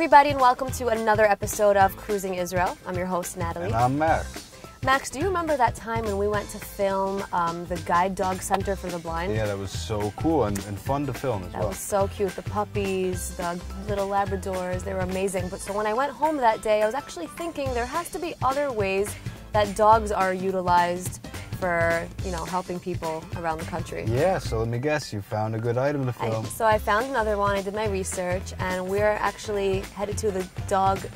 everybody, and welcome to another episode of Cruising Israel. I'm your host, Natalie. And I'm Max. Max, do you remember that time when we went to film the Guide Dog Center for the Blind? Yeah, that was so cool and fun to film as well. That was so cute. The puppies, the little Labradors, they were amazing. But so when I went home that day, I was actually thinking there has to be other ways that dogs are utilized for, helping people around the country. Yeah, so let me guess, you found a good item to film. So I found another one, I did my research, and we're actually headed to the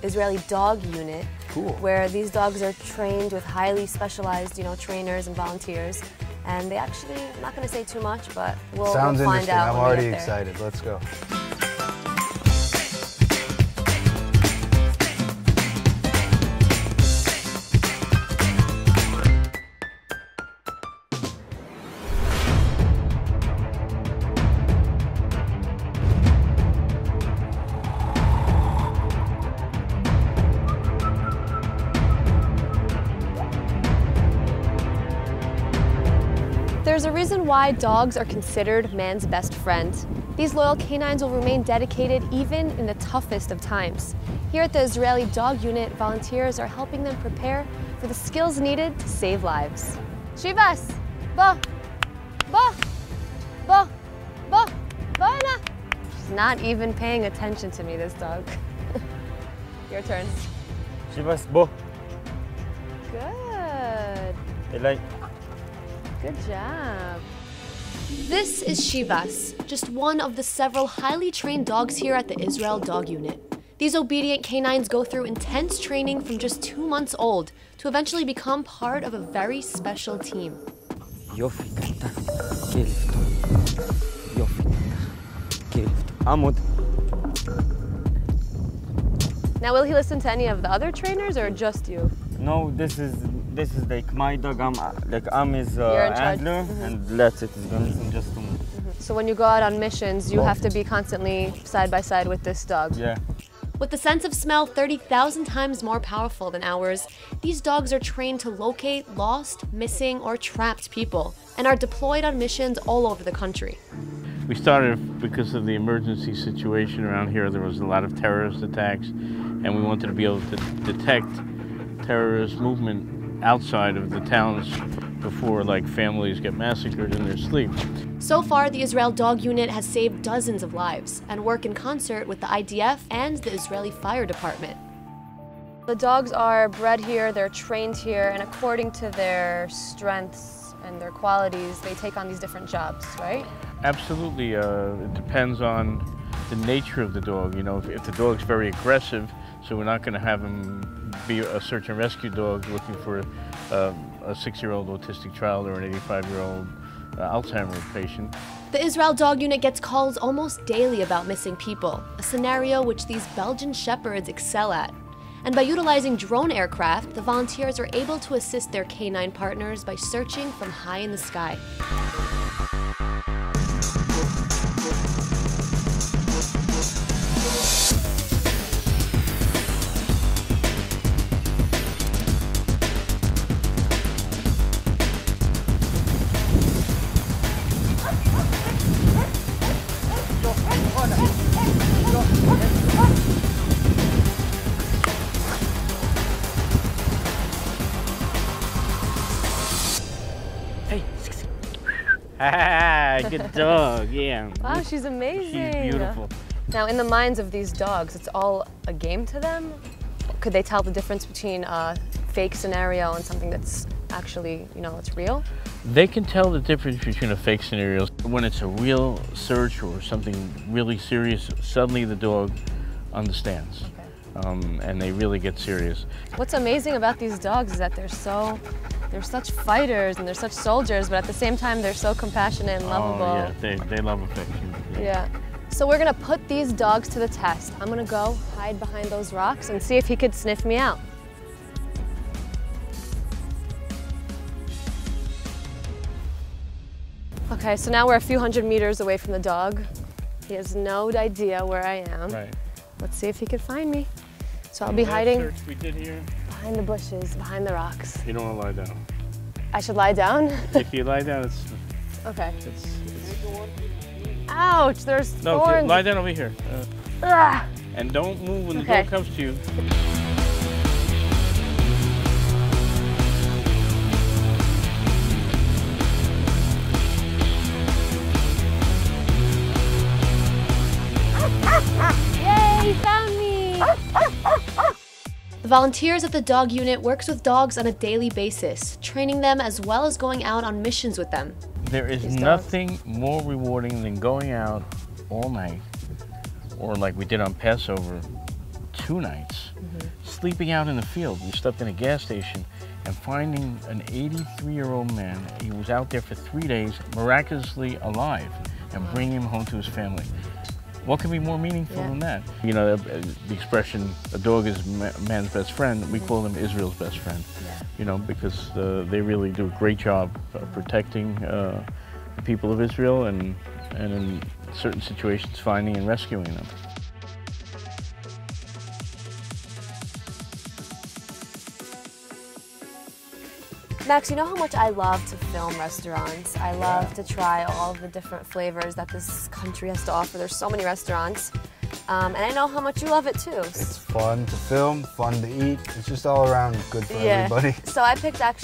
Israeli dog unit. Cool. Where these dogs are trained with highly specialized, trainers and volunteers. And they actually, I'm not going to say too much, but we'll Sounds find out. I'm already excited. Let's go. There's a reason why dogs are considered man's best friend. These loyal canines will remain dedicated even in the toughest of times. Here at the Israeli Dog Unit, volunteers are helping them prepare for the skills needed to save lives. Shivas! Bo! Bo! Bo! Bo! Bona! She's not even paying attention to me, this dog. Your turn. Shivas, bo. Good. They like. Good job. This is Shivas, just one of the several highly trained dogs here at the Israel Dog Unit. These obedient canines go through intense training from just 2 months old to eventually become part of a very special team. Yofi, קטן. כיף טוב. יופי. כיף טוב. עמוד. Now, will he listen to any of the other trainers or just you? No, this is like my dog. I'm his handler, and that's it. He's gonna listen just to me. So when you go out on missions, you have to be constantly side by side with this dog. Yeah. With the sense of smell 30,000 times more powerful than ours, these dogs are trained to locate lost, missing, or trapped people, and are deployed on missions all over the country. We started because of the emergency situation around here. There was a lot of terrorist attacks, and we wanted to be able to detect terrorist movement outside of the towns before families get massacred in their sleep. So far, the Israel Dog Unit has saved dozens of lives and work in concert with the IDF and the Israeli Fire Department. The dogs are bred here, they're trained here, and according to their strengths and their qualities, they take on these different jobs, right? Absolutely. It depends on the nature of the dog. If the dog's very aggressive, so we're not going to have him be a search and rescue dog looking for a 6-year-old autistic child or an 85-year-old Alzheimer's patient. The Israel Dog Unit gets calls almost daily about missing people, a scenario which these Belgian shepherds excel at. And by utilizing drone aircraft, the volunteers are able to assist their canine partners by searching from high in the sky. Good dog, yeah. Wow, she's amazing. She's beautiful. Now, in the minds of these dogs, it's all a game to them? Could they tell the difference between a fake scenario and something that's actually, it's real? They can tell the difference between a fake scenario. When it's a real search or something really serious, suddenly the dog understands. Okay. And they really get serious. What's amazing about these dogs is that they're such fighters and they're such soldiers, but at the same time they're so compassionate and lovable. Oh yeah, they love affection. Yeah. So we're gonna put these dogs to the test. I'm gonna go hide behind those rocks and see if he could sniff me out. Okay, so now we're a few hundred meters away from the dog. He has no idea where I am. Right. Let's see if he could find me. So I'll be hiding search we did here, behind the bushes, behind the rocks. you don't want to lie down. I should lie down? If you lie down, it's Okay. Ouch, there's no, thorns. lie down over here. And don't move when the dog comes to you. Yay, he found me! The volunteers at the dog unit works with dogs on a daily basis, training them as well as going out on missions with them. There is nothing more rewarding than going out all night, or like we did on Passover, 2 nights, sleeping out in the field. We stopped in a gas station and finding an 83-year-old man. He was out there for 3 days, miraculously alive, and bringing him home to his family. What can be more meaningful than that? You know, the expression, a dog is man's best friend, we call them Israel's best friend. You know, because they really do a great job of protecting the people of Israel and in certain situations finding and rescuing them. Max, you know how much I love to film restaurants. I love to try all of the different flavors that this country has to offer. There's so many restaurants. And I know how much you love it too. It's fun to film, fun to eat. It's just all around good for everybody. So I picked out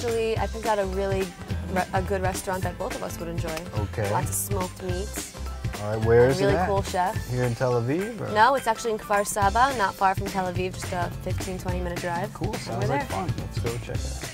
a really good restaurant that both of us would enjoy. Okay. Lots of smoked meats. All right, where is it Really at? cool chef. Here in Tel Aviv? Or? No, it's actually in Kfar Saba, not far from Tel Aviv, just a 15-20 minute drive. Cool, sounds like fun. Let's go check it out.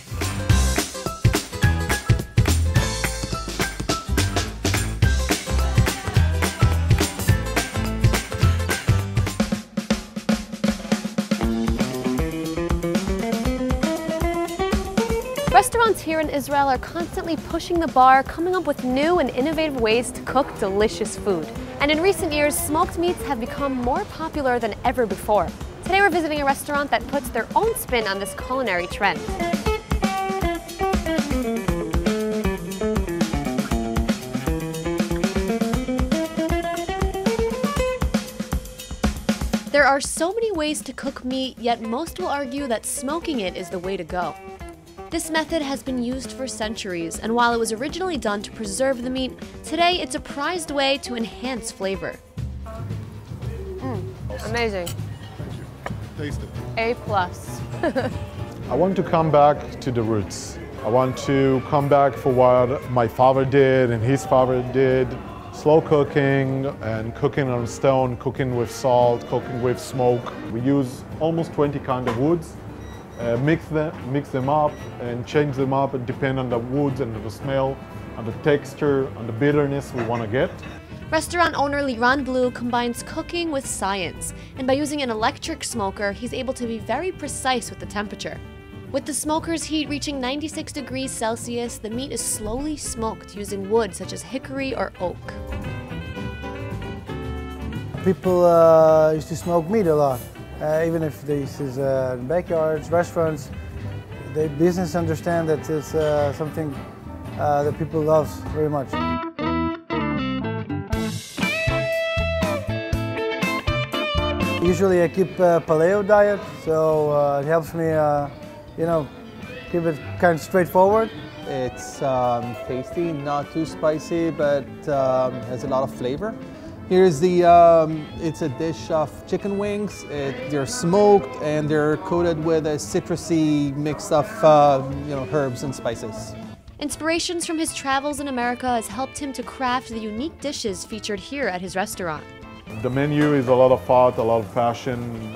Restaurants here in Israel are constantly pushing the bar, coming up with new and innovative ways to cook delicious food. And in recent years, smoked meats have become more popular than ever before. Today we're visiting a restaurant that puts their own spin on this culinary trend. There are so many ways to cook meat, yet most will argue that smoking it is the way to go. This method has been used for centuries, and while it was originally done to preserve the meat, today it's a prized way to enhance flavor. Amazing. Taste it. A+. I want to come back to the roots. I want to come back for what my father did and his father did. Slow cooking and cooking on stone, cooking with salt, cooking with smoke. We use almost 20 kinds of woods. Mix them up and change them up and depend on the woods and the smell, on the texture, on the bitterness we want to get. Restaurant owner Leer Blue combines cooking with science, and by using an electric smoker, he's able to be very precise with the temperature. With the smoker's heat reaching 96 degrees Celsius, the meat is slowly smoked using wood such as hickory or oak. People used to smoke meat a lot. Even if this is backyards, restaurants, the business understand that it's something that people love very much. Usually I keep a paleo diet, so it helps me, you know, keep it kind of straightforward. It's tasty, not too spicy, but has a lot of flavor. Here's the, it's a dish of chicken wings. They're smoked and they're coated with a citrusy mix of you know, herbs and spices. Inspirations from his travels in America has helped him to craft the unique dishes featured here at his restaurant. The menu is a lot of thought, a lot of passion.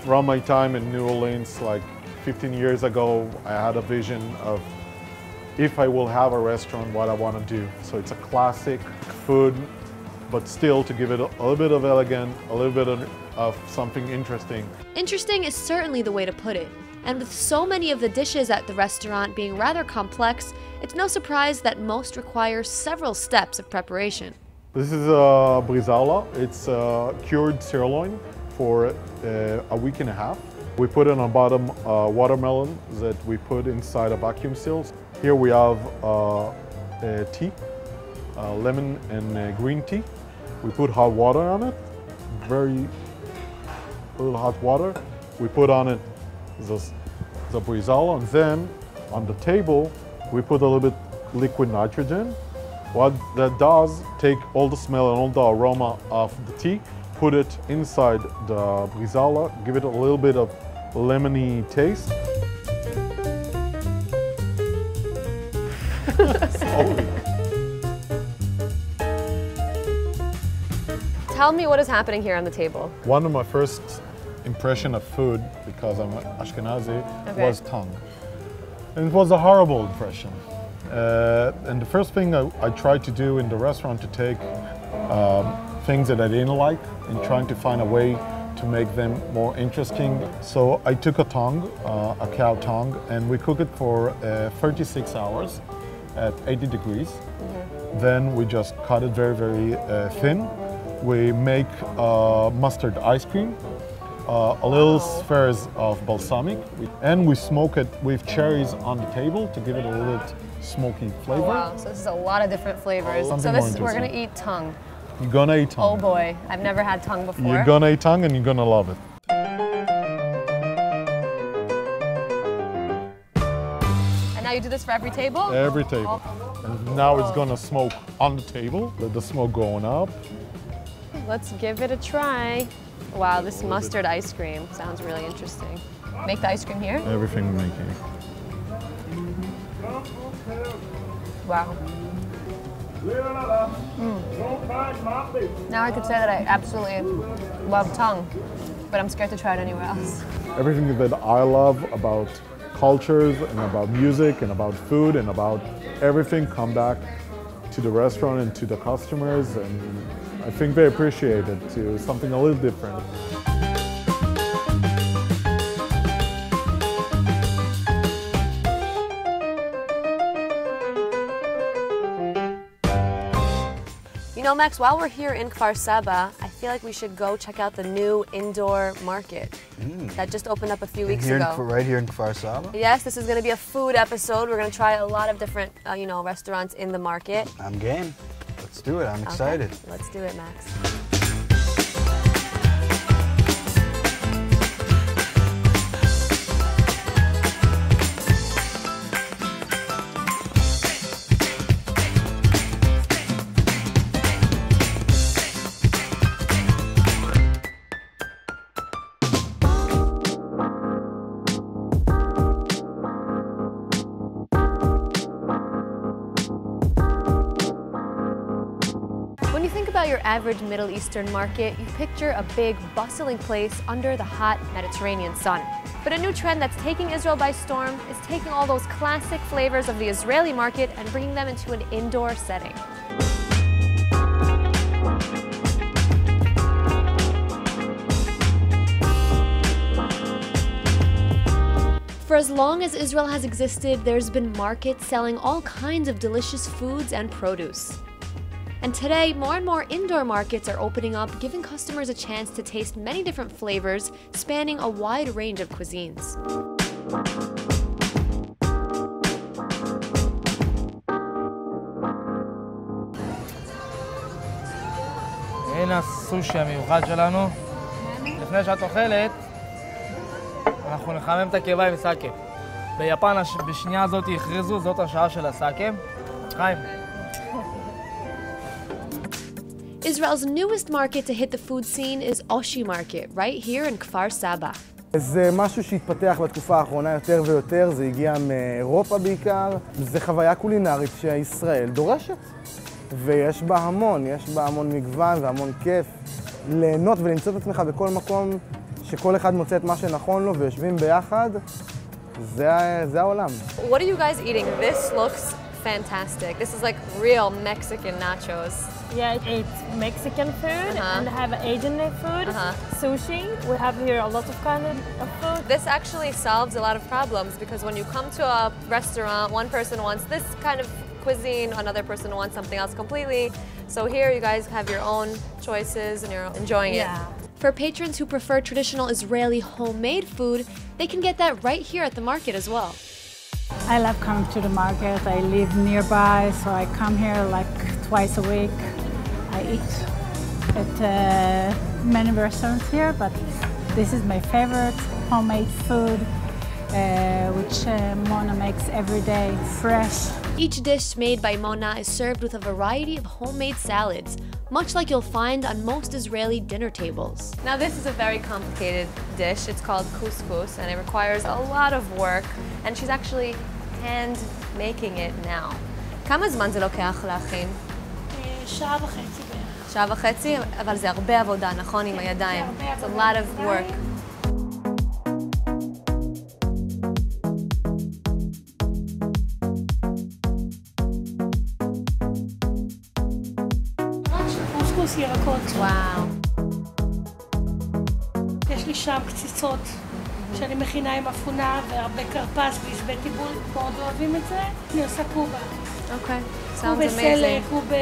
From my time in New Orleans, like 15 years ago, I had a vision of if I will have a restaurant, what I want to do. So it's a classic food, but still to give it a little bit of elegance, a little bit of something interesting. Interesting is certainly the way to put it. And with so many of the dishes at the restaurant being rather complex, it's no surprise that most require several steps of preparation. This is a brizala. It's a cured sirloin for a week and a half. We put it on bottom watermelon that we put inside a vacuum seal. Here we have tea, lemon and green tea. We put hot water on it, very little hot water. We put on it the brizala, and then on the table we put a little bit liquid nitrogen. What that does, take all the smell and all the aroma of the tea, put it inside the bresaola, give it a little bit of lemony taste. Slowly. Tell me what is happening here on the table. One of my first impression of food, because I'm Ashkenazi, was tongue. And it was a horrible impression. And the first thing I tried to do in the restaurant to take things that I didn't like and trying to find a way to make them more interesting. So I took a tongue, a cow tongue, and we cook it for 36 hours at 80 degrees. Then we just cut it very, very thin. We make mustard ice cream, a little spheres of balsamic, and we smoke it with cherries on the table to give it a little bit smoky flavor. Oh, wow, so this is a lot of different flavors. We're gonna eat tongue. You're gonna eat tongue. Oh boy, I've never had tongue before. You're gonna eat tongue and you're gonna love it. And now you do this for every table? Every table. And now it's gonna smoke on the table. Let the smoke going up. Let's give it a try. Wow, this mustard ice cream sounds really interesting. Make the ice cream here? Everything we make here. Wow. Now I could say that I absolutely love tongue, but I'm scared to try it anywhere else. Everything that I love about cultures and about music and about food and about everything come back to the restaurant and to the customers, and I think they appreciate it to something a little different. You know, Max, while we're here in Kfar Saba, I feel like we should go check out the new indoor market that just opened up a few weeks ago. Right here in Kfar Saba? Yes, this is going to be a food episode. We're going to try a lot of different, restaurants in the market. I'm game. Let's do it. I'm excited. Okay, let's do it, Max. When you think about your average Middle Eastern market, you picture a big, bustling place under the hot Mediterranean sun. But a new trend that's taking Israel by storm is taking all those classic flavors of the Israeli market and bringing them into an indoor setting. For as long as Israel has existed, there's been markets selling all kinds of delicious foods and produce. And today, more and more indoor markets are opening up, giving customers a chance to taste many different flavors, spanning a wide range of cuisines. הנה הסושי המיוחד שלנו. לפני שאת אוכלת, אנחנו נחמם את הקיבה עם סאקה. ביפן בשנייה הזאת הכריזו, זאת השעה של הסאקה. חיים. Israel's newest market to hit the food scene is Oshi Market, right here in Kfar Saba. זה משהו שהתפתח בתקופה האחרונה יותר ויותר, זה הגיע מאירופה בעיקר. זה חוויה קולינרית שישראל דורשת. ויש בה המון מגוון והמון כיף. ליהנות ולמצוא את עצמך בכל מקום שכל אחד מוצא את מה שנכון לו ויושבים ביחד, זה העולם. What are you guys eating? This looks fantastic. This is like real Mexican nachos. Yeah, it's Mexican food and have Asian food, sushi. We have here a lot of kind of food. This actually solves a lot of problems because when you come to a restaurant, one person wants this kind of cuisine, another person wants something else completely. So here you guys have your own choices and you're enjoying it. For patrons who prefer traditional Israeli homemade food, they can get that right here at the market as well. I love coming to the market. I live nearby, so I come here like twice a week. I eat at many restaurants here, but this is my favorite homemade food, which Mona makes every day, fresh. Each dish made by Mona is served with a variety of homemade salads, much like you'll find on most Israeli dinner tables. Now this is a very complicated dish. It's called couscous and it requires a lot of work, and she's actually hand making it now. כמה זמן זה לוקח להכין? שעה וחצי בערך. שעה וחצי, אבל זה הרבה עבודה, נכון? עם הידיים. It's a lot of work. קוסקוס ירקות. וואו. יש לי שם קציצות שאני מכינה עם אפונה והרבה כרפס ועשבי טיבול, מאוד אוהבים את זה. אני עושה קובה. אוקיי. קובה סלק, קובה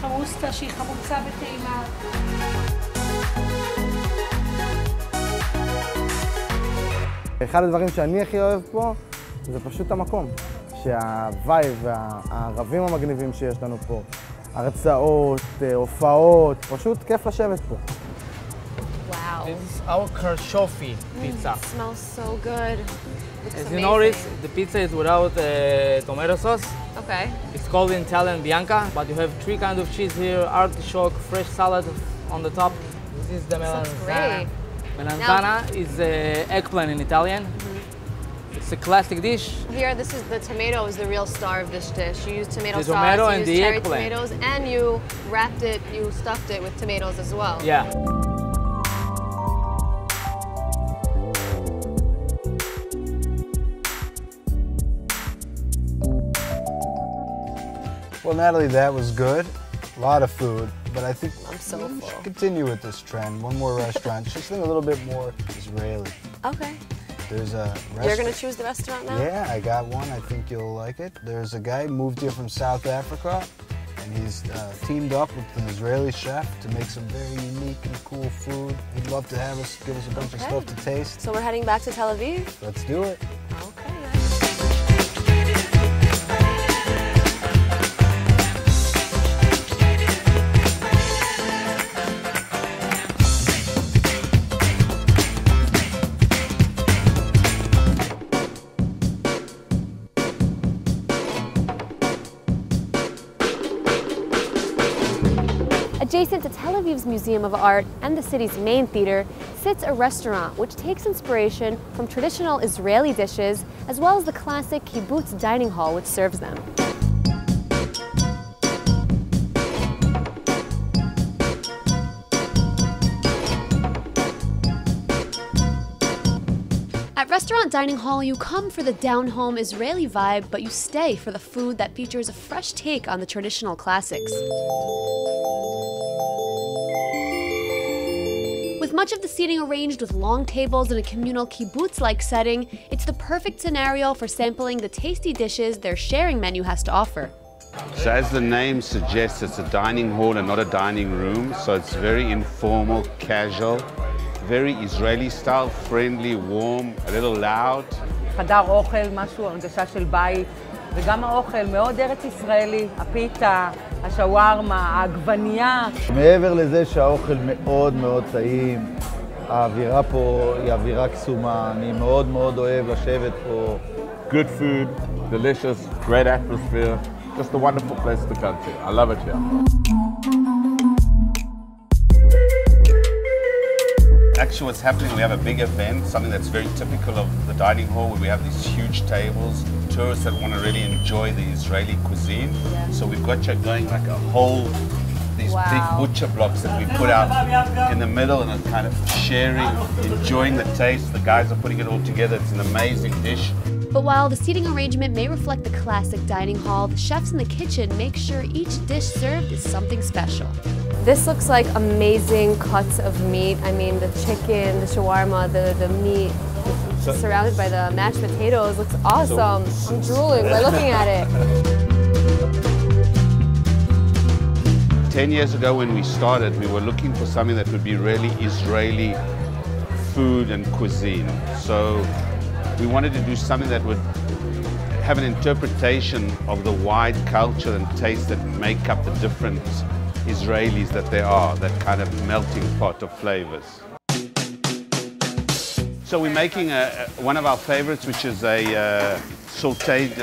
חמוסטה שהיא חמוצה בטעימה. אחד הדברים שאני הכי אוהב פה זה פשוט המקום. שהווייב והערבים המגניבים שיש לנו פה, הרצאות, הופעות, פשוט כיף לשבת פה. Wow. This is our Karshofi pizza. It smells so good. As you notice, the pizza is without tomato sauce. Okay. It's called in Italian bianca, but you have three kinds of cheese here, artichoke, fresh salad on the top. This is the melanzana. Melanzana is eggplant in Italian. It's a classic dish. Here, this is the tomato is the real star of this dish. You use tomato sauce, tomato you and use the cherry eggplant. tomatoes, and you wrapped it, you stuffed it with tomatoes as well. Yeah. Well, Natalie, that was good. A lot of food, but I think I'm so we full. should continue with this trend. One more restaurant, just think a little bit more Israeli. Okay. There's a restaurant. You're gonna choose the restaurant now? Yeah, I got one. I think you'll like it. There's a guy who moved here from South Africa, and he's teamed up with an Israeli chef to make some very unique and cool food. He'd love to have us, give us a bunch of stuff to taste. So we're heading back to Tel Aviv? Let's do it. Okay. Adjacent to Tel Aviv's Museum of Art and the city's main theater sits a restaurant which takes inspiration from traditional Israeli dishes as well as the classic kibbutz dining hall which serves them. At Restaurant Dining Hall, you come for the down-home Israeli vibe, but you stay for the food that features a fresh take on the traditional classics. With much of the seating arranged with long tables in a communal kibbutz-like setting, it's the perfect scenario for sampling the tasty dishes their sharing menu has to offer. So as the name suggests, it's a dining hall and not a dining room, so it's very informal, casual, very Israeli style, friendly, warm, a little loud. חדר אוכל, משהו, הרגשה של בית, וגם האוכל מאוד ארץ ישראלי, הפיתה, השווארמה, העגבנייה. מעבר לזה שהאוכל מאוד מאוד טעים, האווירה פה היא אווירה קסומה, אני מאוד מאוד אוהב לשבת פה. Good food, delicious, great atmosphere, just a wonderful place to come to. I love it here. Actually, what's happening, we have a big event, something that's very typical of the dining hall, where we have these huge tables, tourists that want to really enjoy the Israeli cuisine. Yeah. So we've got you going like a whole, these big butcher blocks that we put out in the middle, and it's kind of sharing, enjoying the taste. The guys are putting it all together. It's an amazing dish. But while the seating arrangement may reflect the classic dining hall, the chefs in the kitchen make sure each dish served is something special. This looks like amazing cuts of meat. I mean, the chicken, the shawarma, the meat surrounded by the mashed potatoes looks awesome. I'm drooling by looking at it. 10 years ago when we started, we were looking for something that would be really Israeli food and cuisine. So we wanted to do something that would have an interpretation of the wide culture and taste that make up the different Israelis that there are, that kind of melting pot of flavors. So we're making one of our favorites, which is a sauteed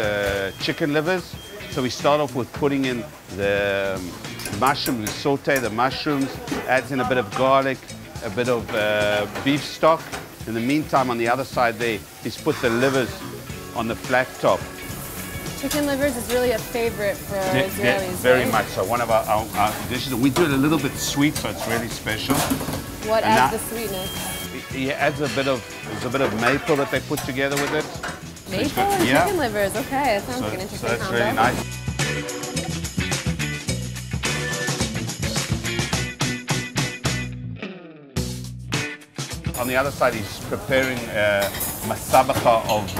chicken livers. So we start off with putting in the mushrooms. We saute the mushrooms, adds in a bit of garlic, a bit of beef stock. In the meantime, on the other side there, he's put the livers on the flat top. Chicken livers is really a favorite for Israelis, very right? much so. One of our dishes. We do it a little bit sweet, so it's really special. What adds the sweetness? It adds a bit of maple that they put together with it. Maple and chicken livers. Okay, that sounds like an interesting combo. So that's really nice. On the other side, he's preparing masabaka of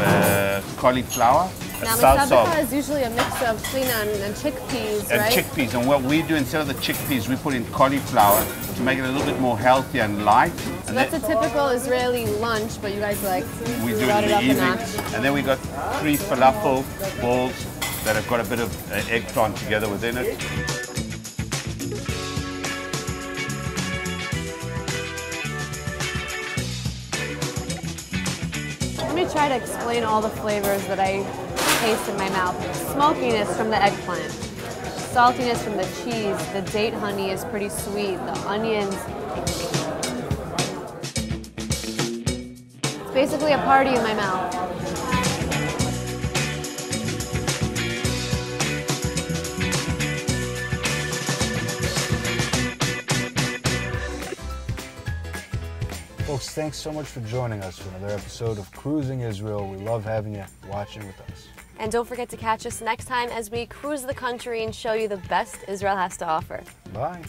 cauliflower. Now, masabaka is usually a mix of quinoa and chickpeas, right? And chickpeas. And what we do, instead of the chickpeas, we put in cauliflower to make it a little bit more healthy and light. So that's a typical Israeli lunch, but you guys we do it in the evening. And then we got 3 falafel balls that have got a bit of eggplant together within it. Let me try to explain all the flavors that I taste in my mouth. Smokiness from the eggplant, saltiness from the cheese, the date honey is pretty sweet, the onions. It's basically a party in my mouth. Folks, thanks so much for joining us for another episode of Cruising Israel. We love having you watching with us. And don't forget to catch us next time as we cruise the country and show you the best Israel has to offer. Bye.